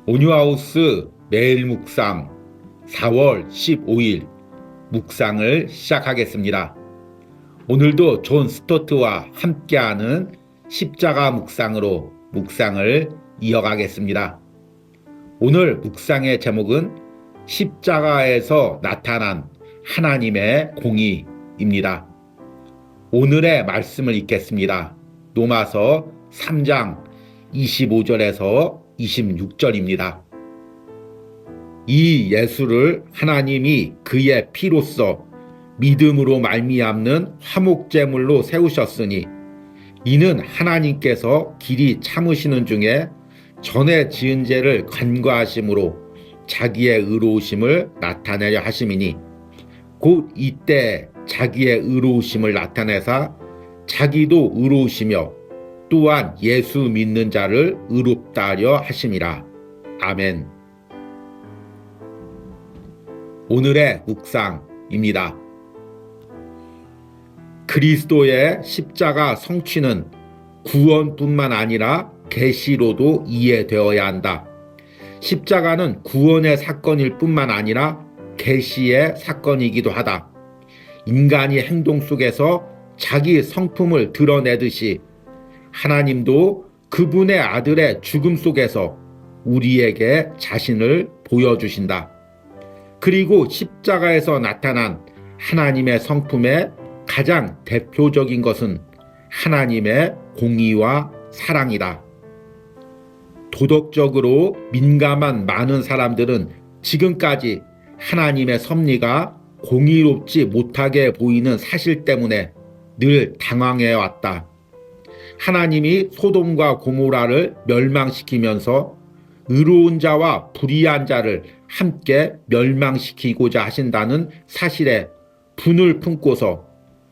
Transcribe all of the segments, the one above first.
온유하우스 매일 묵상 4월 15일 묵상을 시작하겠습니다. 오늘도 존 스토트와 함께하는 십자가 묵상으로 묵상을 이어가겠습니다. 오늘 묵상의 제목은 십자가에서 나타난 하나님의 공의입니다. 오늘의 말씀을 읽겠습니다. 로마서 3장 25절에서 26절입니다. 이 예수를 하나님이 그의 피로써 믿음으로 말미암는 화목제물로 세우셨으니 이는 하나님께서 길이 참으시는 중에 전에 지은 죄를 간과하심으로 자기의 의로우심을 나타내려 하심이니 곧 이때 자기의 의로우심을 나타내사 자기도 의로우시며 또한 예수 믿는 자를 의롭다 하려 하심이라. 아멘. 오늘의 묵상입니다. 그리스도의 십자가 성취는 구원뿐만 아니라 계시로도 이해되어야 한다. 십자가는 구원의 사건일 뿐만 아니라 계시의 사건이기도 하다. 인간이 행동 속에서 자기 성품을 드러내듯이 하나님도 그분의 아들의 죽음 속에서 우리에게 자신을 보여주신다. 그리고 십자가에서 나타난 하나님의 성품의 가장 대표적인 것은 하나님의 공의와 사랑이다. 도덕적으로 민감한 많은 사람들은 지금까지 하나님의 섭리가 공의롭지 못하게 보이는 사실 때문에 늘 당황해왔다. 하나님이 소돔과 고모라를 멸망시키면서 의로운 자와 불의한 자를 함께 멸망시키고자 하신다는 사실에 분을 품고서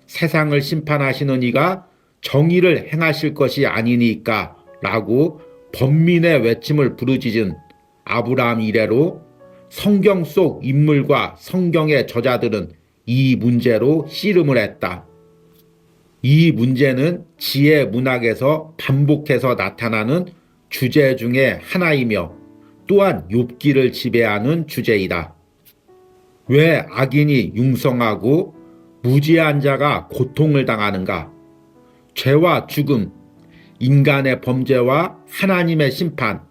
세상을 심판하시는 이가 정의를 행하실 것이 아니니까 라고 번민의 외침을 부르짖은 아브라함 이래로 성경 속 인물과 성경의 저자들은 이 문제로 씨름을 했다. 이 문제는 지혜 문학에서 반복해서 나타나는 주제 중에 하나이며 또한 욥기를 지배하는 주제이다. 왜 악인이 융성하고 무지한 자가 고통을 당하는가? 죄와 죽음, 인간의 범죄와 하나님의 심판,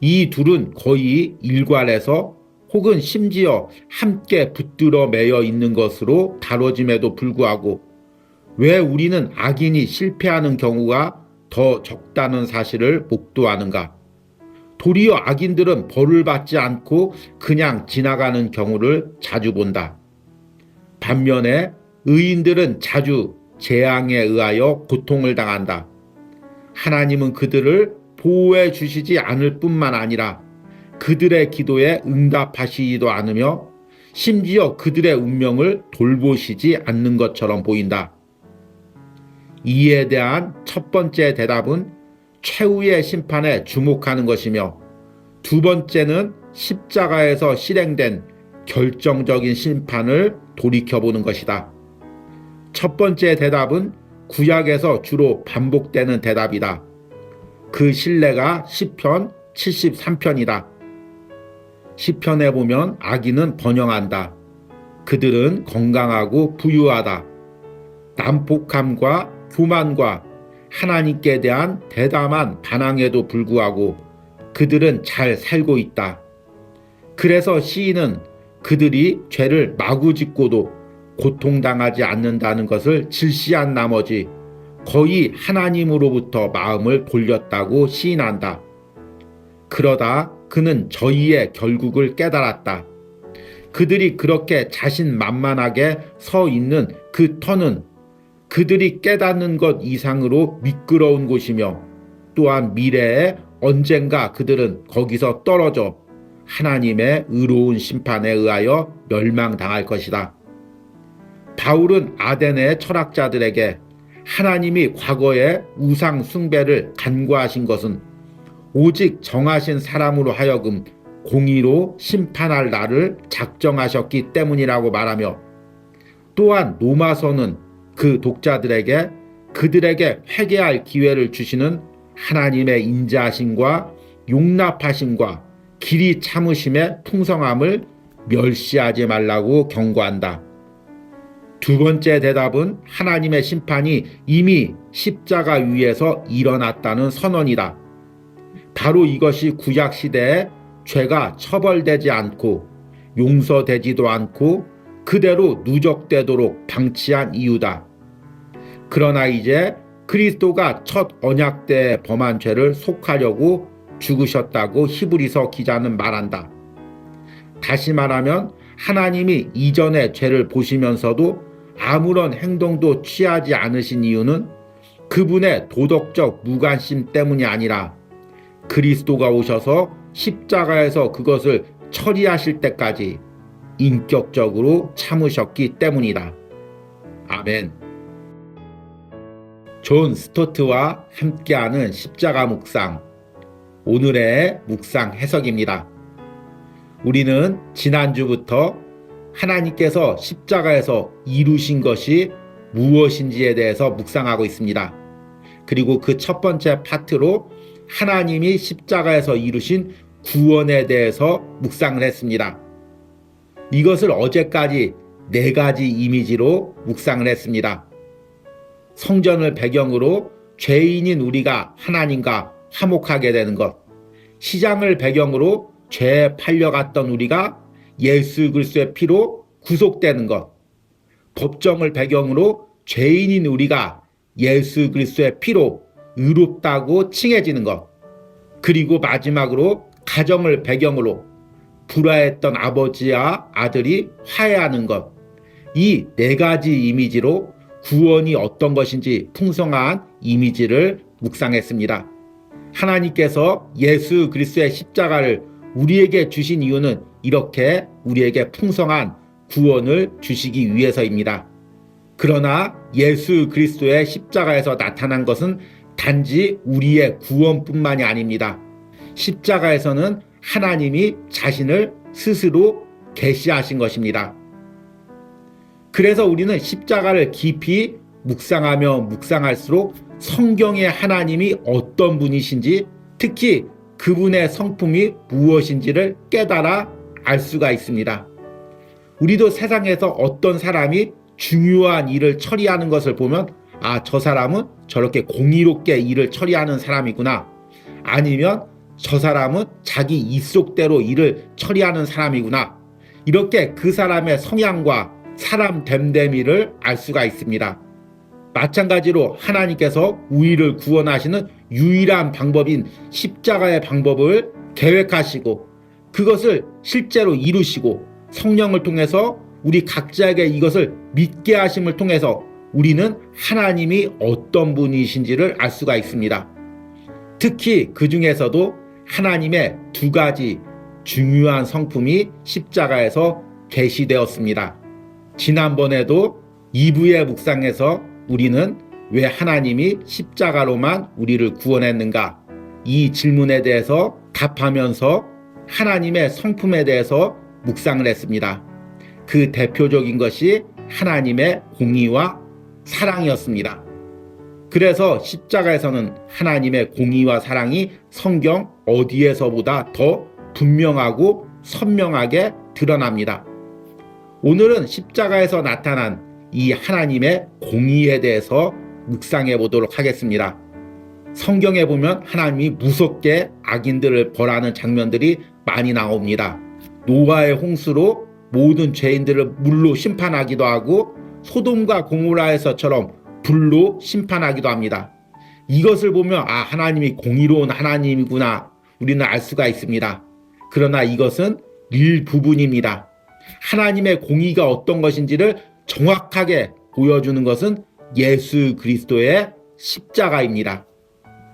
이 둘은 거의 일괄해서 혹은 심지어 함께 붙들어 매여 있는 것으로 다뤄짐에도 불구하고 왜 우리는 악인이 실패하는 경우가 더 적다는 사실을 목도하는가? 도리어 악인들은 벌을 받지 않고 그냥 지나가는 경우를 자주 본다. 반면에 의인들은 자주 재앙에 의하여 고통을 당한다. 하나님은 그들을 보호해 주시지 않을 뿐만 아니라 그들의 기도에 응답하시지도 않으며 심지어 그들의 운명을 돌보시지 않는 것처럼 보인다. 이에 대한 첫 번째 대답은 최후의 심판에 주목하는 것이며 두 번째는 십자가에서 실행된 결정적인 심판을 돌이켜보는 것이다. 첫 번째 대답은 구약에서 주로 반복되는 대답이다. 그 신뢰가 시편 73편이다. 시편에 보면 악인은 번영한다. 그들은 건강하고 부유하다. 난폭함과 교만과 하나님께 대한 대담한 반항에도 불구하고 그들은 잘 살고 있다. 그래서 시인은 그들이 죄를 마구 짓고도 고통당하지 않는다는 것을 질시한 나머지 거의 하나님으로부터 마음을 돌렸다고 시인한다. 그러다 그는 저희의 결국을 깨달았다. 그들이 그렇게 자신만만하게 서 있는 그 터는 그들이 깨닫는 것 이상으로 미끄러운 곳이며 또한 미래에 언젠가 그들은 거기서 떨어져 하나님의 의로운 심판에 의하여 멸망당할 것이다. 바울은 아덴의 철학자들에게 하나님이 과거에 우상 숭배를 간과하신 것은 오직 정하신 사람으로 하여금 공의로 심판할 날을 작정하셨기 때문이라고 말하며 또한 로마서는 그 독자들에게 그들에게 회개할 기회를 주시는 하나님의 인자하심과 용납하심과 길이 참으심의 풍성함을 멸시하지 말라고 경고한다. 두 번째 대답은 하나님의 심판이 이미 십자가 위에서 일어났다는 선언이다. 바로 이것이 구약 시대에 죄가 처벌되지 않고 용서되지도 않고 그대로 누적되도록 방치한 이유다. 그러나 이제 그리스도가 첫 언약 때에 범한 죄를 속하려고 죽으셨다고 히브리서 기자는 말한다. 다시 말하면 하나님이 이전의 죄를 보시면서도 아무런 행동도 취하지 않으신 이유는 그분의 도덕적 무관심 때문이 아니라 그리스도가 오셔서 십자가에서 그것을 처리하실 때까지 인격적으로 참으셨기 때문이다. 아멘. 존 스토트와 함께하는 십자가 묵상, 오늘의 묵상 해석입니다. 우리는 지난주부터 하나님께서 십자가에서 이루신 것이 무엇인지에 대해서 묵상하고 있습니다. 그리고 그 첫 번째 파트로 하나님이 십자가에서 이루신 구원에 대해서 묵상을 했습니다. 이것을 어제까지 4가지 이미지로 묵상을 했습니다. 성전을 배경으로 죄인인 우리가 하나님과 화목하게 되는 것, 시장을 배경으로 죄에 팔려갔던 우리가 예수 그리스도의 피로 구속되는 것, 법정을 배경으로 죄인인 우리가 예수 그리스도의 피로 의롭다고 칭해지는 것, 그리고 마지막으로 가정을 배경으로 불화했던 아버지와 아들이 화해하는 것, 이 4가지 이미지로 구원이 어떤 것인지 풍성한 이미지를 묵상했습니다. 하나님께서 예수 그리스도의 십자가를 우리에게 주신 이유는 이렇게 우리에게 풍성한 구원을 주시기 위해서입니다. 그러나 예수 그리스도의 십자가에서 나타난 것은 단지 우리의 구원뿐만이 아닙니다. 십자가에서는 하나님이 자신을 스스로 계시하신 것입니다. 그래서 우리는 십자가를 깊이 묵상하며 묵상할수록 성경의 하나님이 어떤 분이신지, 특히 그분의 성품이 무엇인지를 깨달아 알 수가 있습니다. 우리도 세상에서 어떤 사람이 중요한 일을 처리하는 것을 보면 저 사람은 저렇게 공의롭게 일을 처리하는 사람이구나, 아니면 저 사람은 자기 입속대로 일을 처리하는 사람이구나, 이렇게 그 사람의 성향과 사람 됨됨이를 알 수가 있습니다. 마찬가지로 하나님께서 우리를 구원하시는 유일한 방법인 십자가의 방법을 계획하시고 그것을 실제로 이루시고 성령을 통해서 우리 각자에게 이것을 믿게 하심을 통해서 우리는 하나님이 어떤 분이신지를 알 수가 있습니다. 특히 그 중에서도 하나님의 2가지 중요한 성품이 십자가에서 계시되었습니다. 지난번에도 2부의 묵상에서 우리는 왜 하나님이 십자가로만 우리를 구원했는가, 이 질문에 대해서 답하면서 하나님의 성품에 대해서 묵상을 했습니다. 그 대표적인 것이 하나님의 공의와 사랑이었습니다. 그래서 십자가에서는 하나님의 공의와 사랑이 성경 어디에서보다 더 분명하고 선명하게 드러납니다. 오늘은 십자가에서 나타난 이 하나님의 공의에 대해서 묵상해 보도록 하겠습니다. 성경에 보면 하나님이 무섭게 악인들을 벌하는 장면들이 많이 나옵니다. 노아의 홍수로 모든 죄인들을 물로 심판하기도 하고 소돔과 고모라에서처럼 불로 심판하기도 합니다. 이것을 보면 하나님이 공의로운 하나님이구나 우리는 알 수가 있습니다. 그러나 이것은 일부분입니다. 하나님의 공의가 어떤 것인지를 정확하게 보여주는 것은 예수 그리스도의 십자가입니다.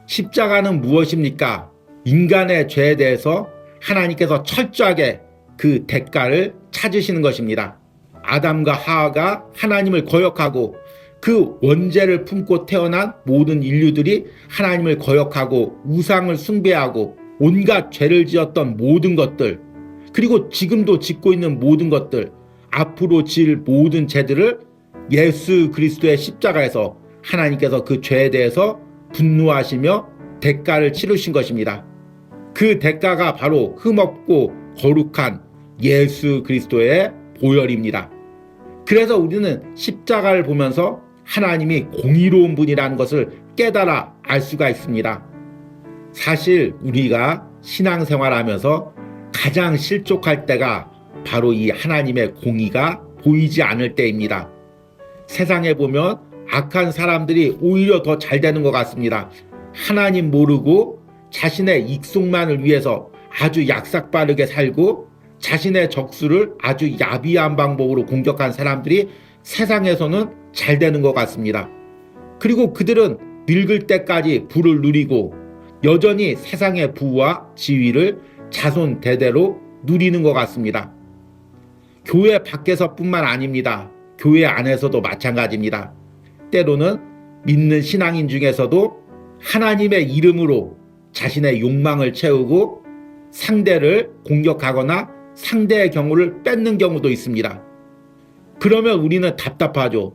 십자가는 무엇입니까? 인간의 죄에 대해서 하나님께서 철저하게 그 대가를 찾으시는 것입니다. 아담과 하와가 하나님을 거역하고 그 원죄를 품고 태어난 모든 인류들이 하나님을 거역하고 우상을 숭배하고 온갖 죄를 지었던 모든 것들, 그리고 지금도 짓고 있는 모든 것들, 앞으로 지을 모든 죄들을 예수 그리스도의 십자가에서 하나님께서 그 죄에 대해서 분노하시며 대가를 치르신 것입니다. 그 대가가 바로 흠없고 거룩한 예수 그리스도의 보혈입니다. 그래서 우리는 십자가를 보면서 하나님이 공의로운 분이라는 것을 깨달아 알 수가 있습니다. 사실 우리가 신앙생활하면서 가장 실족할 때가 바로 이 하나님의 공의가 보이지 않을 때입니다. 세상에 보면 악한 사람들이 오히려 더 잘 되는 것 같습니다. 하나님 모르고 자신의 익속만을 위해서 아주 약삭빠르게 살고 자신의 적수를 아주 야비한 방법으로 공격한 사람들이 세상에서는 잘 되는 것 같습니다. 그리고 그들은 늙을 때까지 부를 누리고 여전히 세상의 부와 지위를 자손 대대로 누리는 것 같습니다. 교회 밖에서뿐만 아닙니다. 교회 안에서도 마찬가지입니다. 때로는 믿는 신앙인 중에서도 하나님의 이름으로 자신의 욕망을 채우고 상대를 공격하거나 상대의 경우를 뺏는 경우도 있습니다. 그러면 우리는 답답하죠.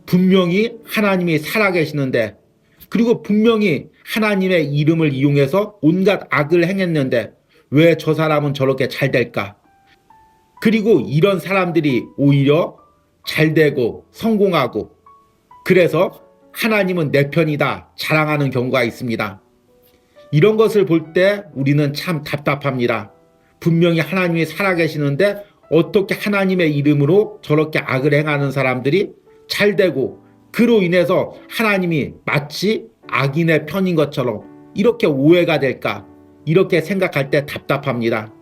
분명히 하나님이 살아계시는데, 그리고 분명히 하나님의 이름을 이용해서 온갖 악을 행했는데 왜 저 사람은 저렇게 잘 될까? 그리고 이런 사람들이 오히려 잘 되고 성공하고, 그래서 하나님은 내 편이다 자랑하는 경우가 있습니다. 이런 것을 볼 때 우리는 참 답답합니다. 분명히 하나님이 살아계시는데 어떻게 하나님의 이름으로 저렇게 악을 행하는 사람들이 잘 되고, 그로 인해서 하나님이 마치 악인의 편인 것처럼 이렇게 오해가 될까? 이렇게 생각할 때 답답합니다.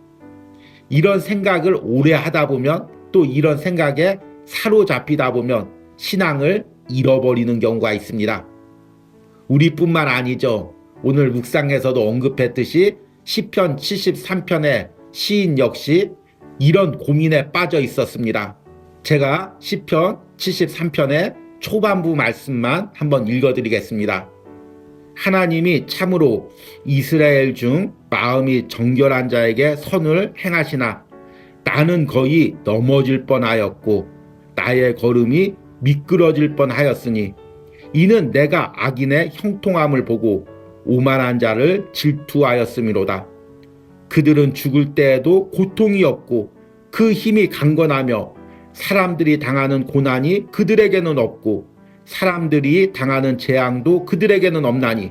이런 생각을 오래 하다 보면, 또 이런 생각에 사로잡히다 보면 신앙을 잃어버리는 경우가 있습니다. 우리뿐만 아니죠. 오늘 묵상에서도 언급했듯이 시편 73편의 시인 역시 이런 고민에 빠져 있었습니다. 제가 시편 73편의 초반부 말씀만 한번 읽어드리겠습니다. 하나님이 참으로 이스라엘 중 마음이 정결한 자에게 선을 행하시나 나는 거의 넘어질 뻔하였고 나의 걸음이 미끄러질 뻔하였으니 이는 내가 악인의 형통함을 보고 오만한 자를 질투하였음이로다. 그들은 죽을 때에도 고통이 없고 그 힘이 강건하며 사람들이 당하는 고난이 그들에게는 없고 사람들이 당하는 재앙도 그들에게는 없나니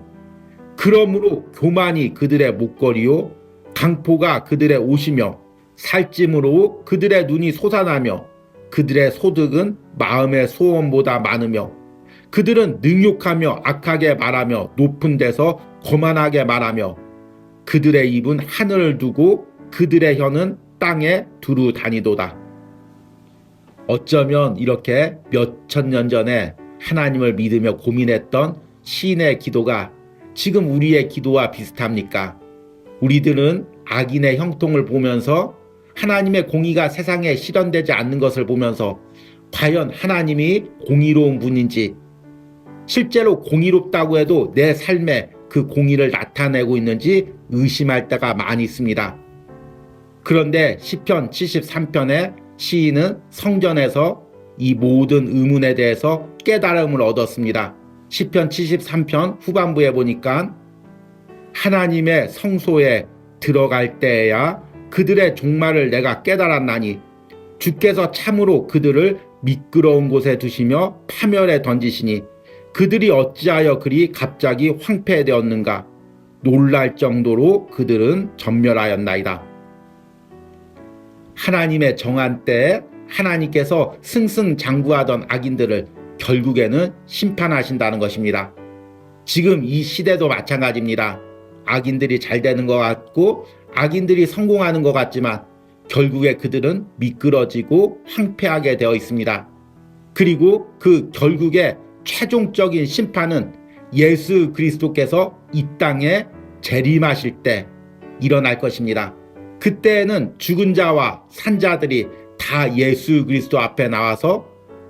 그러므로 교만이 그들의 목걸이요 강포가 그들의 옷이며 살찜으로 그들의 눈이 솟아나며 그들의 소득은 마음의 소원보다 많으며 그들은 능욕하며 악하게 말하며 높은 데서 거만하게 말하며 그들의 입은 하늘을 두고 그들의 혀는 땅에 두루 다니도다. 어쩌면 이렇게 몇천 년 전에 하나님을 믿으며 고민했던 시인의 기도가 지금 우리의 기도와 비슷합니까? 우리들은 악인의 형통을 보면서 하나님의 공의가 세상에 실현되지 않는 것을 보면서 과연 하나님이 공의로운 분인지, 실제로 공의롭다고 해도 내 삶에 그 공의를 나타내고 있는지 의심할 때가 많이 있습니다. 그런데 시편 73편의 시인은 성전에서 이 모든 의문에 대해서 깨달음을 얻었습니다. 시편 73편 후반부에 보니까 하나님의 성소에 들어갈 때에야 그들의 종말을 내가 깨달았나니 주께서 참으로 그들을 미끄러운 곳에 두시며 파멸에 던지시니 그들이 어찌하여 그리 갑자기 황폐되었는가? 놀랄 정도로 그들은 전멸하였나이다. 하나님의 정한 때에 하나님께서 승승장구하던 악인들을 결국에는 심판하신다는 것입니다. 지금 이 시대도 마찬가지입니다. 악인들이 잘 되는 것 같고 악인들이 성공하는 것 같지만 결국에 그들은 미끄러지고 황폐하게 되어 있습니다. 그리고 그 결국에 최종적인 심판은 예수 그리스도께서 이 땅에 재림하실 때 일어날 것입니다. 그때에는 죽은 자와 산 자들이 다 예수 그리스도 앞에 나와서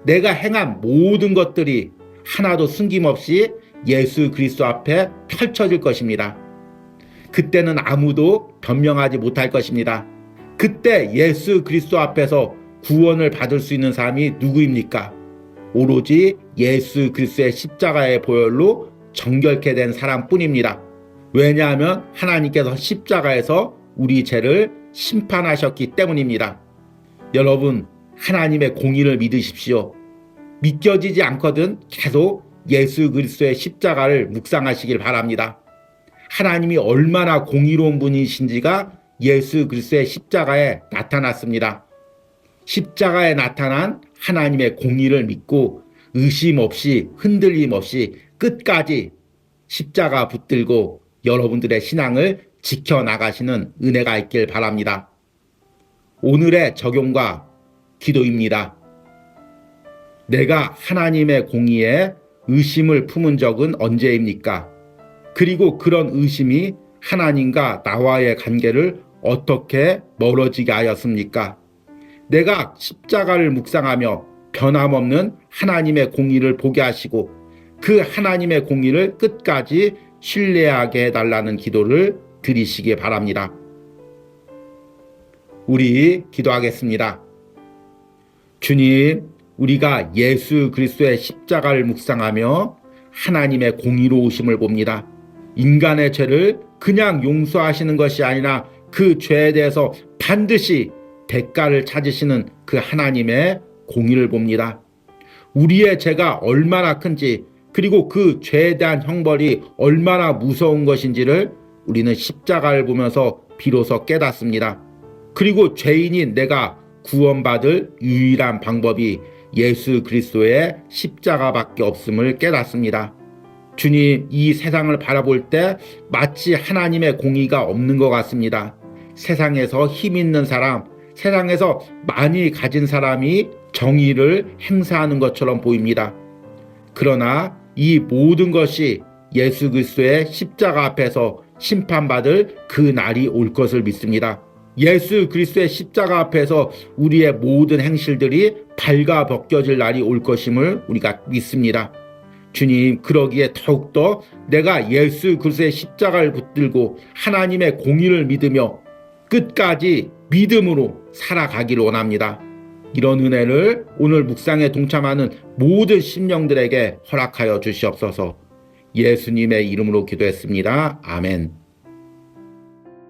내가 행한 모든 것들이 하나도 숨김없이 예수 그리스도 앞에 펼쳐질 것입니다. 그때는 아무도 변명하지 못할 것입니다. 그때 예수 그리스도 앞에서 구원을 받을 수 있는 사람이 누구입니까? 오로지 예수 그리스도의 십자가의 보혈로 정결케 된 사람뿐입니다. 왜냐하면 하나님께서 십자가에서 우리 죄를 심판하셨기 때문입니다. 여러분, 하나님의 공의를 믿으십시오. 믿겨지지 않거든 계속 예수 그리스도의 십자가를 묵상하시길 바랍니다. 하나님이 얼마나 공의로운 분이신지가 예수 그리스도의 십자가에 나타났습니다. 십자가에 나타난 하나님의 공의를 믿고 의심 없이 흔들림 없이 끝까지 십자가 붙들고 여러분들의 신앙을 지켜나가시는 은혜가 있길 바랍니다. 오늘의 적용과 기도입니다. 내가 하나님의 공의에 의심을 품은 적은 언제입니까? 그리고 그런 의심이 하나님과 나와의 관계를 어떻게 멀어지게 하였습니까? 내가 십자가를 묵상하며 변함없는 하나님의 공의를 보게 하시고 그 하나님의 공의를 끝까지 신뢰하게 해달라는 기도를 드리시기 바랍니다. 우리 기도하겠습니다. 주님, 우리가 예수 그리스도의 십자가를 묵상하며 하나님의 공의로우심을 봅니다. 인간의 죄를 그냥 용서하시는 것이 아니라 그 죄에 대해서 반드시 대가를 찾으시는 그 하나님의 공의를 봅니다. 우리의 죄가 얼마나 큰지 그리고 그 죄에 대한 형벌이 얼마나 무서운 것인지를 우리는 십자가를 보면서 비로소 깨닫습니다. 그리고 죄인인 내가 구원받을 유일한 방법이 예수 그리스도의 십자가밖에 없음을 깨닫습니다. 주님, 이 세상을 바라볼 때 마치 하나님의 공의가 없는 것 같습니다. 세상에서 힘 있는 사람, 세상에서 많이 가진 사람이 정의를 행사하는 것처럼 보입니다. 그러나 이 모든 것이 예수 그리스도의 십자가 앞에서 심판받을 그 날이 올 것을 믿습니다. 예수 그리스도의 십자가 앞에서 우리의 모든 행실들이 발가 벗겨질 날이 올 것임을 우리가 믿습니다. 주님, 그러기에 더욱더 내가 예수 그리스도의 십자가를 붙들고 하나님의 공의를 믿으며 끝까지 믿음으로 살아가기를 원합니다. 이런 은혜를 오늘 묵상에 동참하는 모든 심령들에게 허락하여 주시옵소서. 예수님의 이름으로 기도했습니다. 아멘.